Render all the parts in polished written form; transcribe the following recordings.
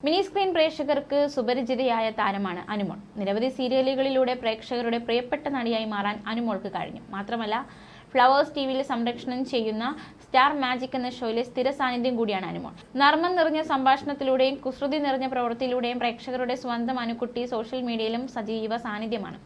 Mini screen പ്രേക്ഷകർക്ക് സുപരിചിതയായ താരമാണ് അനുമോൾ. നിരവധി സീരിയലുകളിലൂടെ പ്രേക്ഷകരുടെ പ്രിയപ്പെട്ട നടിയായി മാറാൻ അനുമോൾക്ക് കഴിഞ്ഞു. മാത്രമല്ല, ഫ്ലവേഴ്സ് ടിവിയിൽ സംപ്രേഷണം ചെയ്യുന്ന സ്റ്റാർ മാജിക് എന്ന ഷോയിലെ സ്ഥിര സാന്നിധ്യം കൂടിയാണ് അനുമോൾ. നർമ്മം നിറഞ്ഞ സംഭാഷണത്തിലൂടെയും കുസൃതി നിറഞ്ഞ പ്രവൃത്തിയിലൂടെയും പ്രേക്ഷകരുടെ സ്വന്തം അനുക്കുട്ടി സോഷ്യൽ മീഡിയയിലും സജീവ സാന്നിധ്യമാണ്.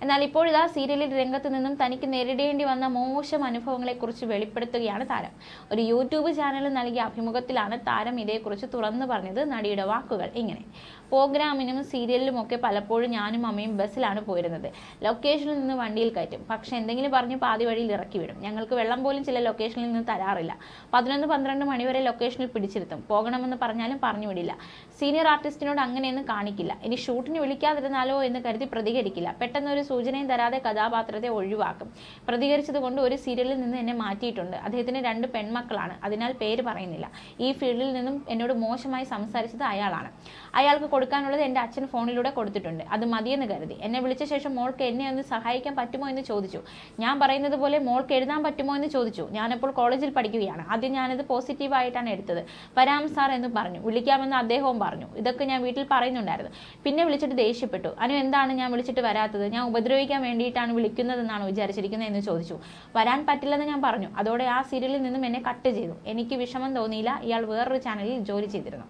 എന്നാൽ ഇപ്പോഴിതാ സീരിയലിൽ രംഗത്ത് നിന്നും തനിക്ക് നേരിടേണ്ടി വന്ന മോശം അനുഭവങ്ങളെക്കുറിച്ച് വെളിപ്പെടുത്തുകയാണ് താരം. ഒരു യൂട്യൂബ് ചാനലിൽ നൽകിയ അഭിമുഖത്തിലാണ് താരം ഇതേക്കുറിച്ച് തുറന്നു പറഞ്ഞത്. നടിയുടെ വാക്കുകൾ ഇങ്ങനെ: പ്രോഗ്രാമിനും സീരിയലിലുമൊക്കെ പലപ്പോഴും ഞാനും അമ്മയും ബസ്സിലാണ് പോയിരുന്നത്. ലൊക്കേഷനിൽ നിന്ന് വണ്ടിയിൽ കയറ്റും, പക്ഷെ എന്തെങ്കിലും പറഞ്ഞ് പാതി വഴിയിൽ ഇറക്കി വിടും. ഞങ്ങൾക്ക് വെള്ളം പോലും ചില ലൊക്കേഷനിൽ നിന്ന് തരാറില്ല. 11-12 മണിവരെ ലൊക്കേഷനിൽ പിടിച്ചിരുത്തും. പോകണമെന്ന് പറഞ്ഞാലും പറഞ്ഞു വിടില്ല. സീനിയർ ആർട്ടിസ്റ്റിനോട് അങ്ങനെയൊന്നും കാണിക്കില്ല. ഇനി ഷൂട്ടിന് വിളിക്കാതിരുന്നാലോ എന്ന് കരുതി പ്രതികരിക്കില്ല. പെട്ടെന്നൊരു സൂചനയും തരാതെ കഥാപാത്രത്തെ ഒഴിവാക്കും. പ്രതികരിച്ചതുകൊണ്ട് ഒരു സീരിയലിൽ നിന്ന് എന്നെ മാറ്റിയിട്ടുണ്ട്. അദ്ദേഹത്തിന് 2 പെൺമക്കളാണ്, അതിനാൽ പേര് പറയുന്നില്ല. ഈ ഫീൽഡിൽ നിന്നും എന്നോട് മോശമായി സംസാരിച്ചത് അയാളാണ്. അയാൾക്ക് കൊടുക്കാനുള്ളത് എൻ്റെ അച്ഛൻ ഫോണിലൂടെ കൊടുത്തിട്ടുണ്ട്. അത് മതിയെന്ന് കരുതി. എന്നെ വിളിച്ച ശേഷം മോൾക്ക് എന്നെ ഒന്ന് സഹായിക്കാൻ പറ്റുമോ എന്ന് ചോദിച്ചു. ഞാൻ പറയുന്നത് പോലെ മോൾക്ക് എഴുതാൻ പറ്റുമോ എന്ന് ചോദിച്ചു. ഞാനപ്പോൾ കോളേജിൽ പഠിക്കുകയാണ്. ആദ്യം ഞാനത് പോസിറ്റീവായിട്ടാണ് എടുത്തത്. വരാം സാർ എന്ന് പറഞ്ഞു. വിളിക്കാമെന്ന് അദ്ദേഹവും പറഞ്ഞു. ഇതൊക്കെ ഞാൻ വീട്ടിൽ പറയുന്നുണ്ടായിരുന്നു. പിന്നെ വിളിച്ചിട്ട് ദേഷ്യപ്പെട്ടു. അനു, എന്താണ് ഞാൻ വിളിച്ചിട്ട് വരാത്തത്? ഞാൻ ഉപദ്രവിക്കാൻ വേണ്ടിയിട്ടാണ് വിളിക്കുന്നതെന്നാണ് വിചാരിച്ചിരിക്കുന്നത് എന്ന് ചോദിച്ചു. വരാൻ പറ്റില്ലെന്ന് ഞാൻ പറഞ്ഞു. അതോടെ ആ സീരിയലിൽ നിന്നും എന്നെ കട്ട് ചെയ്തു. എനിക്ക് വിഷമം തോന്നിയില്ല. ഇയാൾ വേറൊരു ചാനലിൽ ജോലി ചെയ്തിരുന്നു.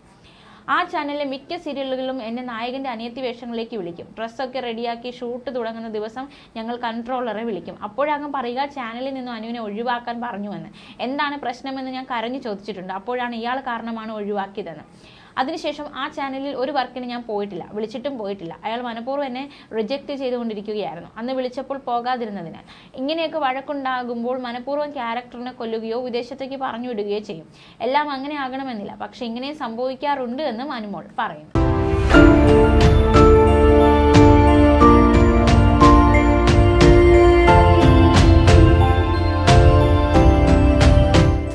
ആ ചാനലിലെ മിക്ക സീരിയലുകളിലും എന്നെ നായകൻ്റെ അനിയത്തി വേഷങ്ങളിലേക്ക് വിളിക്കും. ഡ്രസ്സൊക്കെ റെഡിയാക്കി ഷൂട്ട് തുടങ്ങുന്ന ദിവസം ഞങ്ങൾ കൺട്രോളറെ വിളിക്കും. അപ്പോഴാകും പറയുക ചാനലിൽ നിന്നും അനുവിനെ ഒഴിവാക്കാൻ പറഞ്ഞുവെന്ന്. എന്താണ് പ്രശ്നമെന്ന് ഞാൻ കരഞ്ഞു ചോദിച്ചിട്ടുണ്ട്. അപ്പോഴാണ് ഇയാൾ കാരണമാണ് ഒഴിവാക്കിയതെന്ന്. അതിനുശേഷം ആ ചാനലിൽ ഒരു വർക്കിന് ഞാൻ പോയിട്ടില്ല, വിളിച്ചിട്ടും പോയിട്ടില്ല. അയാൾ മനഃപൂർവ്വം എന്നെ റിജക്റ്റ് ചെയ്തുകൊണ്ടിരിക്കുകയായിരുന്നു. അന്ന് വിളിച്ചപ്പോൾ പോകാതിരുന്നതിനാൽ. ഇങ്ങനെയൊക്കെ വഴക്കുണ്ടാകുമ്പോൾ മനഃപൂർവ്വം ക്യാരക്ടറിനെ കൊല്ലുകയോ വിദേശത്തേക്ക് പറഞ്ഞു വിടുകയോ ചെയ്യും. എല്ലാം അങ്ങനെ ആകണമെന്നില്ല, പക്ഷെ ഇങ്ങനെ സംഭവിക്കാറുണ്ട് എന്നും അനുമോൾ പറയുന്നു.